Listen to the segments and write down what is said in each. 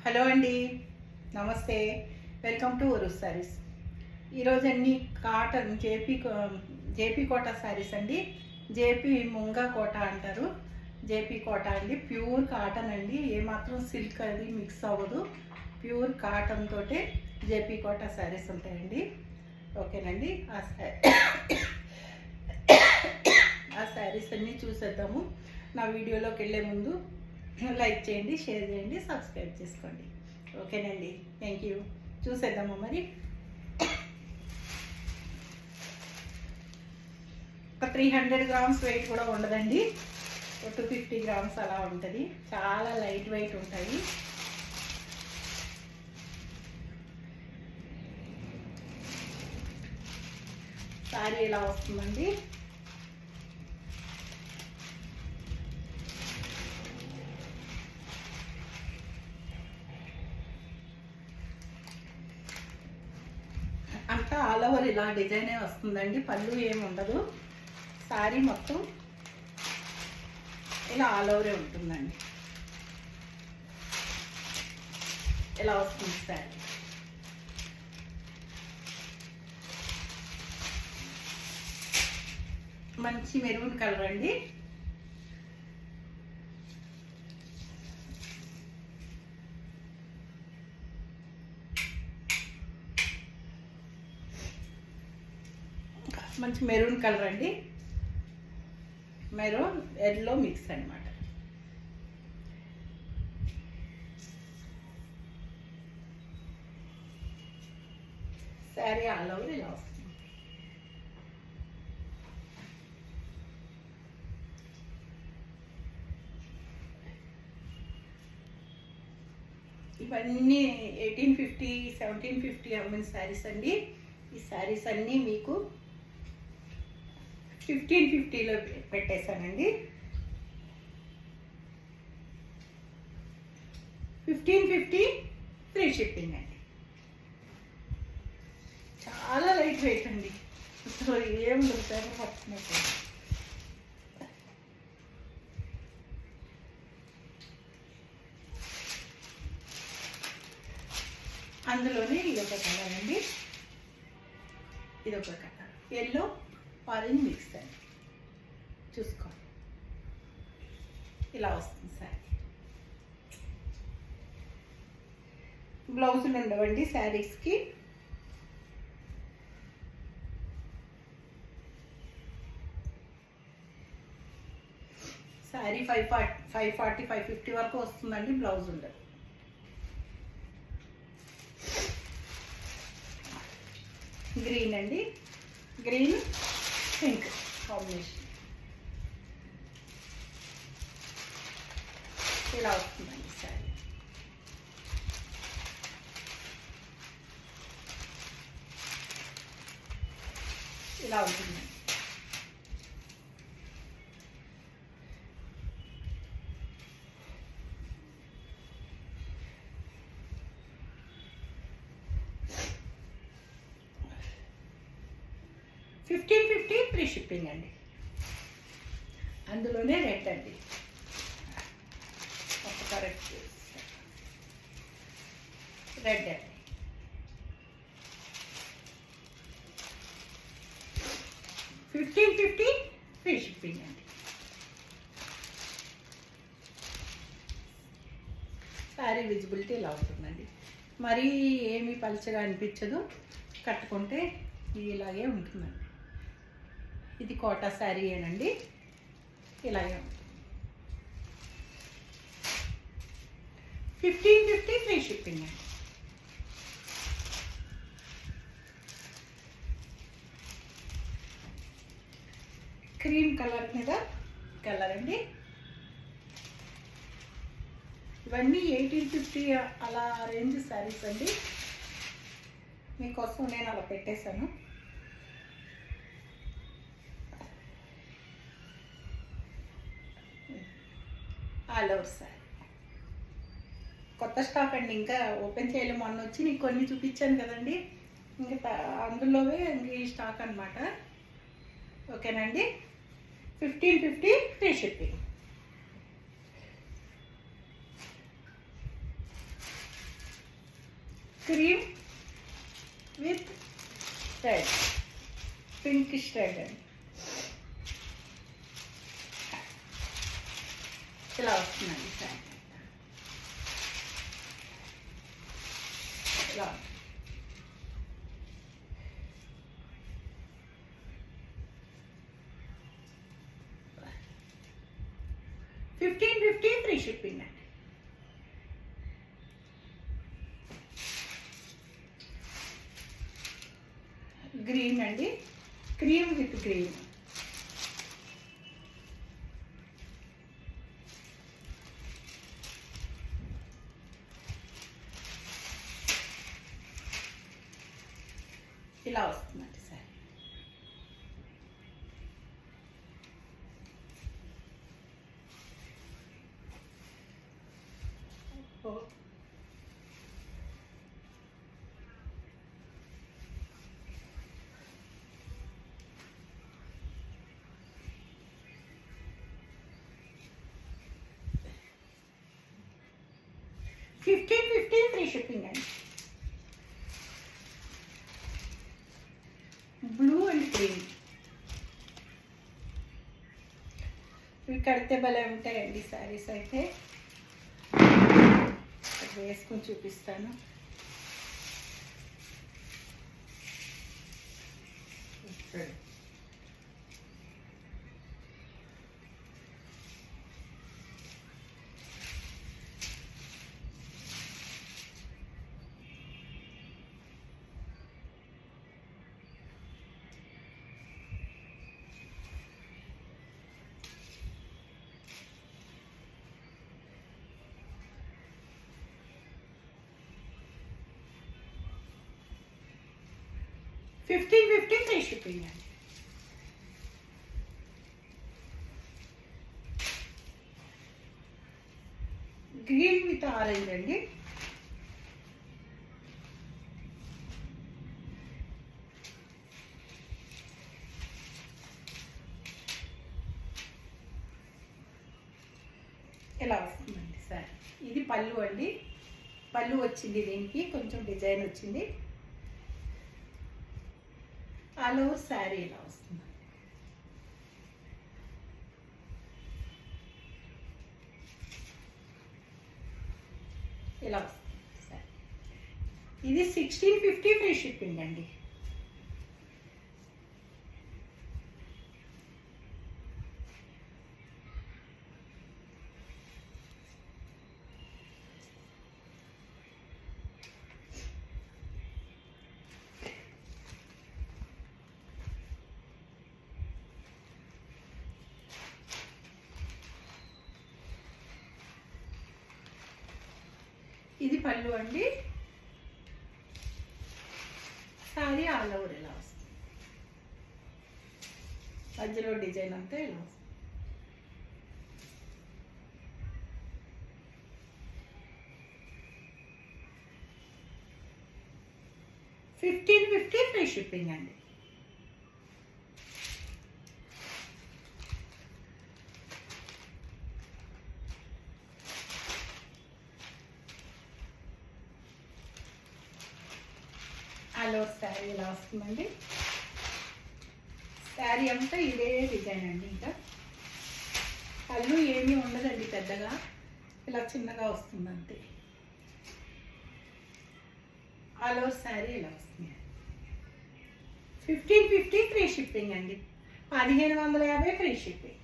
Hello అండి, నమస్తే. Welcome to ఒరు శారీస్. ఈరోజు అన్ని కాటన్ జేపీ కోట శారీస్ అండి. జేపీ ముంగా కోట అంటారు. జేపీ కోట అండి, ప్యూర్ కాటన్ అండి. ఏమాత్రం సిల్క్ అది మిక్స్ అవ్వదు. ప్యూర్ కాటన్ తోటే జేపీ కోట శారీస్ ఉంటాయండి. ఓకేనండి. ఆ శారీస్ అన్నీ చూసేద్దాము. నా వీడియోలోకి వెళ్ళే ముందు లైక్ చేయండి, షేర్ చేయండి, సబ్స్క్రైబ్ చేసుకోండి. ఓకేనండి, థ్యాంక్ యూ. చూసేద్దాము. మరి ఒక 300 గ్రామ్స్ వెయిట్ కూడా ఉండదండి. 250 గ్రామ్స్ అలా ఉంటుంది. చాలా లైట్ వెయిట్ ఉంటాయి. సారీ ఇలా వస్తుందండి. అంతా ఆల్ ఓవర్ ఇలా డిజైనే వస్తుందండి. పళ్ళు ఏమి ఉండదు. శారీ మొత్తం ఇలా ఆల్ ఓవరే ఉంటుందండి. ఇలా వస్తుంది శారీ. మంచి మెరూన్ కలర్ అండి. మంచి మెరూన్ కలర్ అండి. మెరూన్ ఎల్లో మిక్స్ అనమాట. శారీ ఆల్ ఓవర్ ఇలా వస్తుంది. ఇవన్నీ 1850, 1750 అమ్మిన శారీస్ అండి. ఈ శారీస్ అన్నీ మీకు 1550లో పెట్టేశానండి. 1550 ఫ్రీ షిప్పింగ్ అండి. చాలా లైట్ వెయిట్ అండి. అసలు ఏం దొరుకుతారో పట్టుకున్నట్టు. అందులోనే ఇదొక కలర్ అండి. ఇదొక కలర్ ఎల్లో ఆరెంజ్ మిక్స్ అండి. చూసుకోండి, ఇలా వస్తుంది శారీ. బ్లౌజులు ఉండవండి శారీస్కి. శారీ 540, 550 వరకు వస్తుందండి. బ్లౌజ్ ఉండదు. గ్రీన్ అండి, గ్రీన్ పింక్ కాంబినేషన్. ఇలా వస్తుందండి శారీ. ఇలా ఉంటుందండి. $1550 ఫ్రీ షిప్పింగ్ అండి. అందులోనే రెడ్ అండి. ఒక కరెక్ట్ రెడ్ అండి. $1550 ఫ్రీ షిప్పింగ్ అండి. శారీ విజిబిలిటీ ఇలా ఉంటుందండి. మరీ ఏమీ పలుచగా అనిపించదు. కట్టుకుంటే ఇలాగే ఉంటుందండి. ఇది కోటా శారీ ఏనండి. ఇలాగే ఉంటుంది. 1550 ఫ్రీ షిప్పింగ్ అండి. క్రీమ్ కలర్ మీద కలర్ అండి. ఇవన్నీ 1850 అలా రేంజ్ శారీస్ అండి. మీకోసం నేను అలా పెట్టేశాను. All over sari. కొత్త స్టాక్ అండి. ఇంకా ఓపెన్ చేయలేము. మొన్న వచ్చి నీకు కొన్ని చూపించాను కదండి. ఇంకా అందులోవే ఈ స్టాక్ అనమాట. ఓకేనండి. 1550 free shipping. Cream with red, pinkish red అండి. ఇలా వస్తుందండి శారీ. ఇలా 1550 ఫ్రీ షిప్పింగ్ అండి. గ్రీన్ అండి, క్రీమ్ విత్ గ్రీన్. ఇలా వస్తుందండి సార్. ఓ 1550 ఫ్రీ షిప్పింగ్ అండి. బ్లూ అండ్ గ్రీన్ ఇవి కడితే భలే ఉంటాయండి శారీస్. అయితే వేసుకొని చూపిస్తాను. $15.50 ఫ్రీ షిప్పింగ్ అండి. గ్రీన్ విత్ ఆరెంజ్ అండి. ఇలా వస్తుందండి సార్. ఇది పళ్ళు అండి. పళ్ళు వచ్చింది, దీనికి కొంచెం డిజైన్ వచ్చింది. ఆల్ ఓవర్ శారీ ఇలా వస్తుంది. ఇలా వస్తుంది సార్. ఇది $16.50 ఫ్రీ షిప్పింగ్ అండి. ఇది పళ్ళు అండి. సారీ ఆల్ ఓవర్ ఇలా వస్తుంది. మధ్యలో డిజైన్ అంతా ఇలా వస్తుంది. $15.50 ఫ్రీ షిప్పింగ్ అండి. హలో శారీ ఇలా వస్తుందండి. శారీ అంతా ఇదే డిజైన్ అండి. ఇంకా పళ్ళు ఏమీ ఉండదండి, పెద్దగా ఇలా చిన్నగా వస్తుంది అంతే. ఆల్ ఓవర్ శారీ ఇలా వస్తుంది. $15.50 ఫ్రీ షిప్పింగ్ అండి. 1550 free shipping.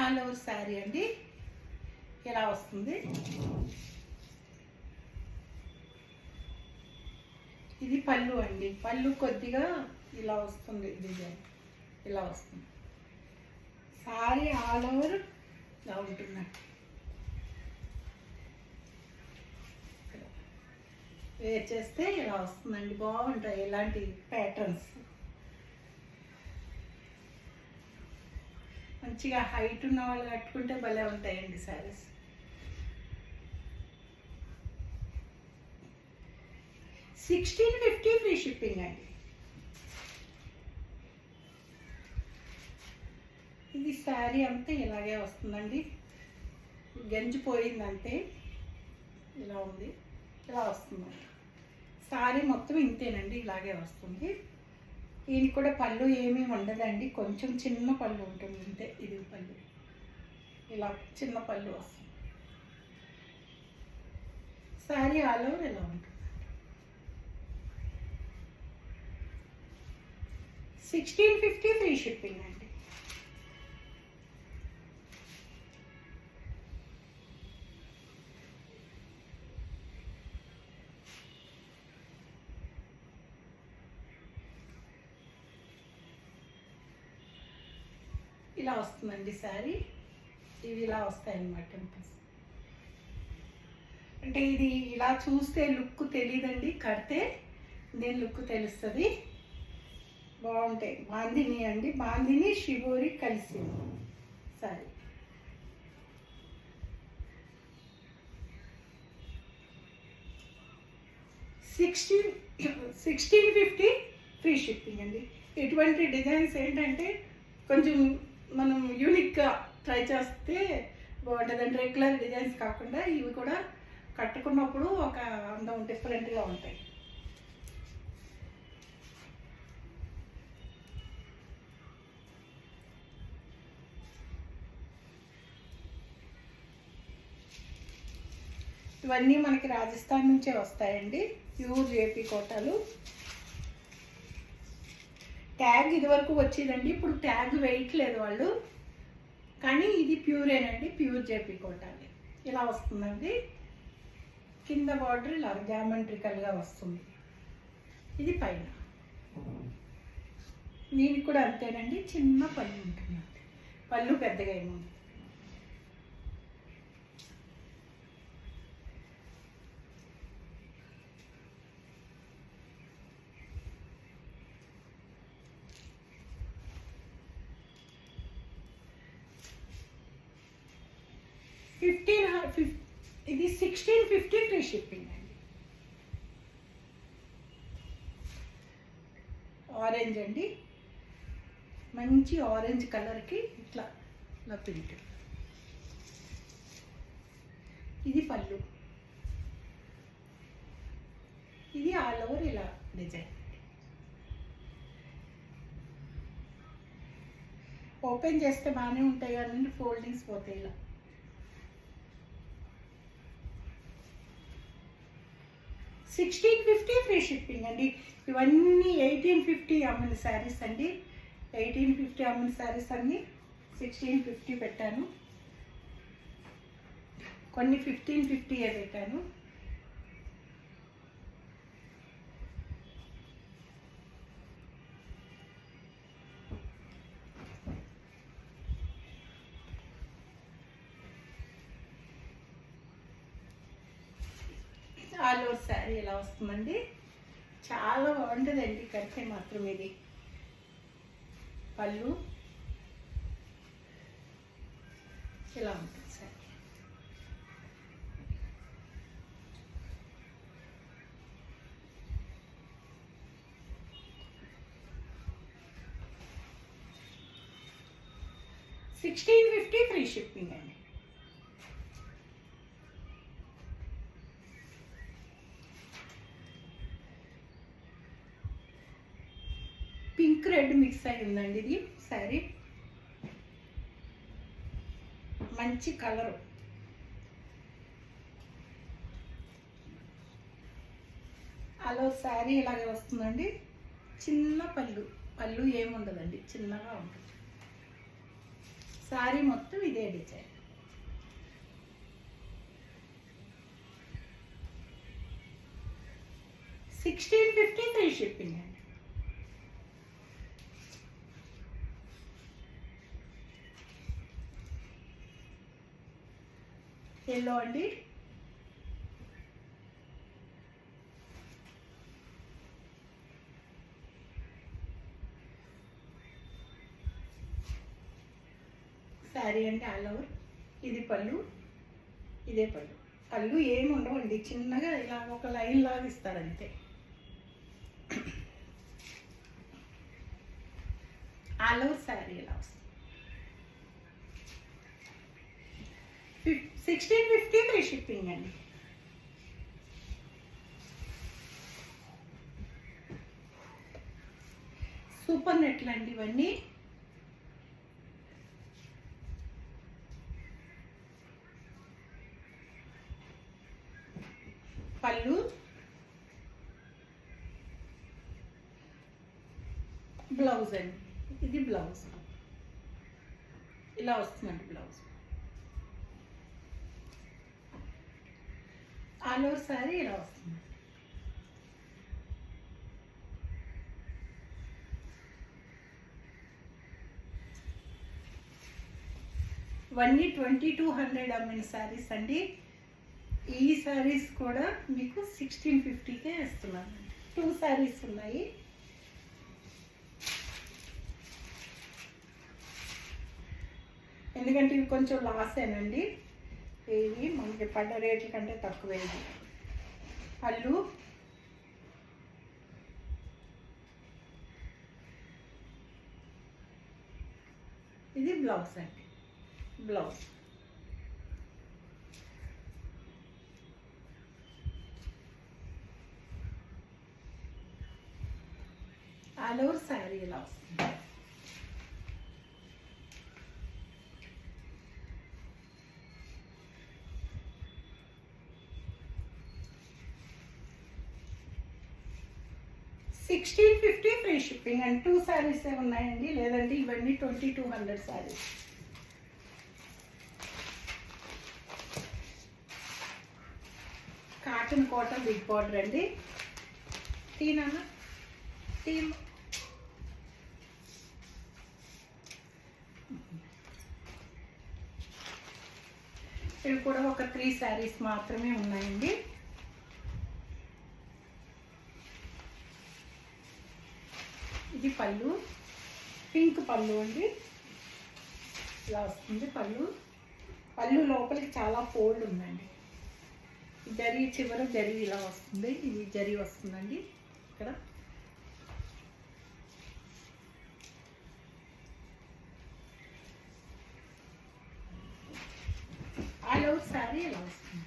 All over sari అండి ఇలా వస్తుంది. ఇది పళ్ళు అండి. పళ్ళు కొద్దిగా ఇలా వస్తుంది, డిజైన్ ఇలా వస్తుంది. శారీ ఆల్ ఓవర్ ఇలా ఉంటుందండి. వేర్ చేస్తే ఇలా వస్తుందండి. బాగుంటాయి ఇలాంటి ప్యాటర్న్స్. మంచిగా హైట్ ఉన్న వాళ్ళు కట్టుకుంటే భలే ఉంటాయండి శారీస్. $16.50 ఫ్రీ షిప్పింగ్ అండి. ఇది శారీ అంతా ఇలాగే వస్తుందండి, గంజిపోయిందంతే, ఇలా ఉంది, ఇలా వస్తుందండి. శారీ మొత్తం ఇంతేనండి, ఇలాగే వస్తుంది. దీనికి కూడా పళ్ళు ఏమీ ఉండదండి, కొంచెం చిన్న పళ్ళు ఉంటుంది అంతే. ఇది పళ్ళు ఇలా చిన్న పళ్ళు వస్తుంది. శారీ ఆల్ ఓవర్ ఇలా ఉంటుంది. 1650 ఫ్రీ షిప్పింగ్ అండి. ఇలా వస్తుందండి శారీ. ఇవి ఇలా వస్తాయన్నమాట టెంపుల్స్. అంటే ఇది ఇలా చూస్తే లుక్ తెలియదండి, కడితే దీని లుక్ తెలుస్తుంది. బాగుంటాయి. బాందిని అండి, బాందిని షిబోరి కలిసి సారీ. $1650 ఫ్రీ షిప్పింగ్ అండి. ఇటువంటి డిజైన్స్ ఏంటంటే కొంచెం మనం యూనిక్గా ట్రై చేస్తే బాగుంటుందండి. రెగ్యులర్ డిజైన్స్ కాకుండా ఇవి కూడా కట్టుకున్నప్పుడు ఒక అందం డిఫరెంట్గా ఉంటాయి. ఇవన్నీ మనకి రాజస్థాన్ నుంచే వస్తాయండి, ప్యూర్ జేపీ కోటాలు. ట్యాగ్ ఇదివరకు వచ్చేదండి, ఇప్పుడు ట్యాగ్ వేయట్లేదు వాళ్ళు, కానీ ఇది ప్యూరేనండి, ప్యూర్ జేపీ కోటాలి. ఇలా వస్తుందండి. కింద బార్డర్ ఇలా జామెట్రికల్గా వస్తుంది. ఇది పైన. దీనికి కూడా అంతేనండి, చిన్న పళ్ళు ఉంటుందండి, పళ్ళు పెద్దగా ఏమో. ఇది 1650 ఫ్రీ షిప్పింగ్ అండి. ఆరెంజ్ అండి, మంచి ఆరెంజ్ కలర్కి ఇట్లా ఇలా ప్రింట్. ఇది పళ్ళు, ఇది ఆల్ ఓవర్ ఇలా డిజైన్. ఓపెన్ చేస్తే బాగానే ఉంటాయి కదండి, ఫోల్డింగ్స్ పోతాయి ఇలా. 1650 ఫ్రీ షిప్పింగ్ అండి. ఇవన్నీ 1850 అమ్మిన శారీస్ అండి. 1850 అమ్మిన శారీస్ అన్నీ 1650 పెట్టాను, కొన్ని 1550 పెట్టాను. ఆల్ ఓవర్ శారీ ఇలా వస్తుందండి, చాలా బాగుంటుందండి కడితే మాత్రం. ఇది పళ్ళు ఇలా ఉంటుంది శారీ. $1650 ఫ్రీ షిప్పింగ్ అండి. పింక్ రెడ్ మిక్స్ అయి ఉందండి ఇది శారీ, మంచి కలరు. అలా శారీ ఇలాగే వస్తుందండి, చిన్న పళ్ళు, పళ్ళు ఏముండదండి, చిన్నగా ఉంటుంది. శారీ మొత్తం ఇదే డిజైన్. $1650 ఫ్రీ షిప్పింగ్ అండి. ఎల్లో అండి, శారీ అంటే ఆల్ ఓవర్. ఇది పళ్ళు, ఇదే పళ్ళు. పళ్ళు ఏమి ఉండవండి, చిన్నగా ఇలా ఒక లైన్ లాగా ఇస్తారు అంతే. ఆల్ ఓవర్ శారీ ఇలా వస్తుంది. 1650 ఫ్రీ షిప్పింగ్ అండి. సూపర్ నెట్లు అండి ఇవన్నీ. పళ్ళు, బ్లౌజ్ అండి. ఇది బ్లౌజ్ ఇలా వస్తుందండి. బ్లౌజ్ ఆల్ ఓవర్ శారీ ఇలా వస్తుంది. ఇవన్నీ 2200 అమ్మిన శారీస్ అండి. ఈ శారీస్ కూడా మీకు 1650కే ఇస్తున్నాను. 2 శారీస్ ఉన్నాయి. ఎందుకంటే ఇవి కొంచెం లాసేనండి. ఇవి మనకి పడ్డ రేట్ల కంటే తక్కువే. పళ్ళు, ఇది బ్లౌజ్ అండి. బ్లౌజ్ ఆల్ ఓవర్ శారీ ఇలా వస్తుంది. $1650 ఫ్రీ షిప్పింగ్ అండ్ 2 శారీస్ ఉన్నాయండి. లేదంటే ఇవన్నీ 2200 శారీస్. కాటన్ కోట బిగ్ బార్డర్ అండి. టీనా టీమ్ ఇవి కూడా ఒక 3 శారీస్ మాత్రమే ఉన్నాయండి. ఇది పళ్ళు, పింక్ పళ్ళు అండి. ఇలా వస్తుంది పళ్ళు. పళ్ళు లోపలికి చాలా ఫోల్డ్ ఉందండి. జరీ చివర జరీ ఇలా వస్తుంది. ఇది జరీ వస్తుందండి ఇక్కడ. ఆల్ ఓవర్ శారీ ఇలా వస్తుంది.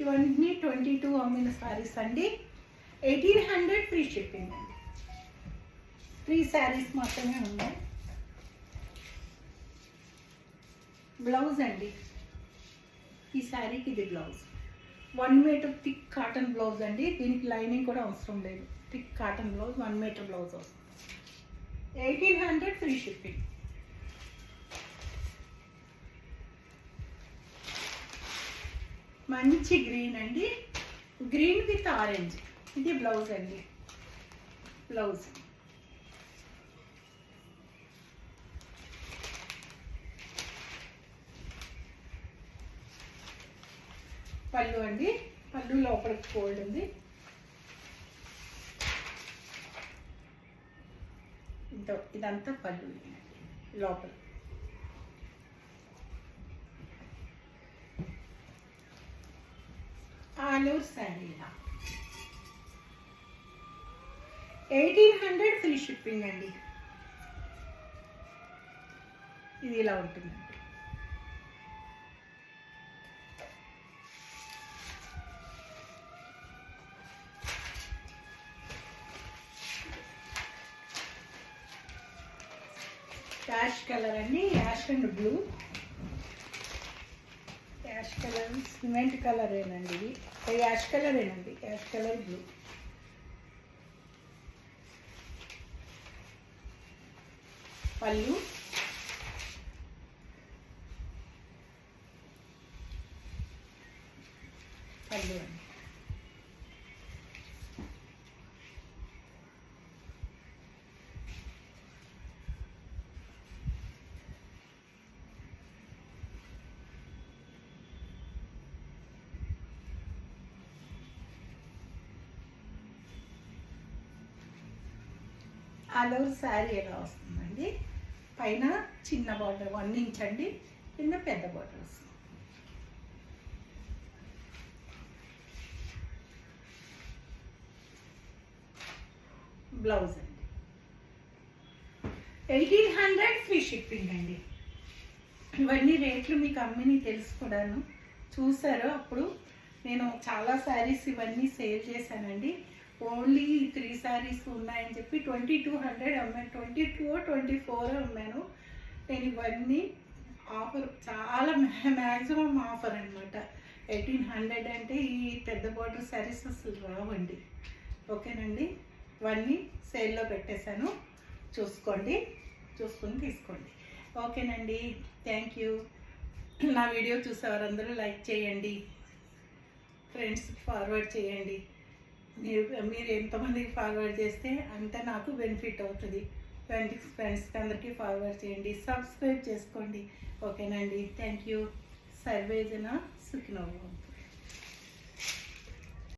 ఇవన్నీ 22 అమ్మిన శారీస్ అండి. 1800 ఫ్రీ షిప్పింగ్ అండి. 3 శారీస్ మాత్రమే ఉన్నాయి. బ్లౌజ్ అండి. ఈ శారీకి ఇది blouse 1 meter thick cotton blouse అండి. దీనికి లైనింగ్ కూడా అవసరం లేదు. Thick cotton blouse 1 meter blouse వస్తుంది. 1800 ఫ్రీ షిప్పింగ్. మంచి గ్రీన్ అండి. Green with orange. ఇది బ్లౌజ్ అండి. బ్లౌజ్ పళ్ళు అండి. పళ్ళు లోపలికి ఫోల్డ్ ఉంది. ఇదంతా పళ్ళు లోపల. ఆల్ ఓవర్ శారీ ఇలా 1800 ఫ్రీ షిప్పింగ్ అండి. ఇది ఇలా ఉంటుందండి. యాష్ కలర్ అండి. Ash and blue. Ash colour cement colour ఏనండి. ఇది యాష్ కలర్ ఏనండి. Ash colour blue. పళ్ళు, పళ్ళు అండి. ఆల్ ఓవర్ శారీ ఎలా వస్తుందండి. పైన చిన్న బార్డర్ 1 ఇంచ్ అండి. కింద పెద్ద బార్డర్ వస్తుంది. బ్లౌజ్ అండి. 1800 ఫ్రీ షిప్పింగ్ అండి. ఇవన్నీ రేట్లు మీకు అమ్మిని తెలుసు కూడాను, చూసారు. అప్పుడు నేను చాలా శారీస్ ఇవన్నీ సేల్ చేశానండి. ఓన్లీ 3 శారీస్ ఉన్నాయని చెప్పి 2200 అమ్మాను, 24 అమ్మాను. నేను ఇవన్నీ ఆఫర్, చాలా మ్యాక్సిమం ఆఫర్ అనమాట. 1800 అంటే ఈ పెద్ద బార్డర్ శారీస్ అసలు రావండి. ఓకేనండి, ఇవన్నీ సేల్లో పెట్టేశాను, చూసుకొని తీసుకోండి. ఓకేనండి, థ్యాంక్ యూ. నా వీడియో చూసేవారందరూ లైక్ చేయండి, ఫ్రెండ్స్కి ఫార్వర్డ్ చేయండి. మీరు ఎంతమందికి ఫార్వర్డ్ చేస్తే అంత నాకు బెనిఫిట్ అవుతుంది. ఫ్రెండ్స్కి అందరికీ ఫార్వర్డ్ చేయండి, సబ్స్క్రైబ్ చేసుకోండి. ఓకేనండి, థ్యాంక్ యూ. సర్వేజన సుఖినో భవంతు.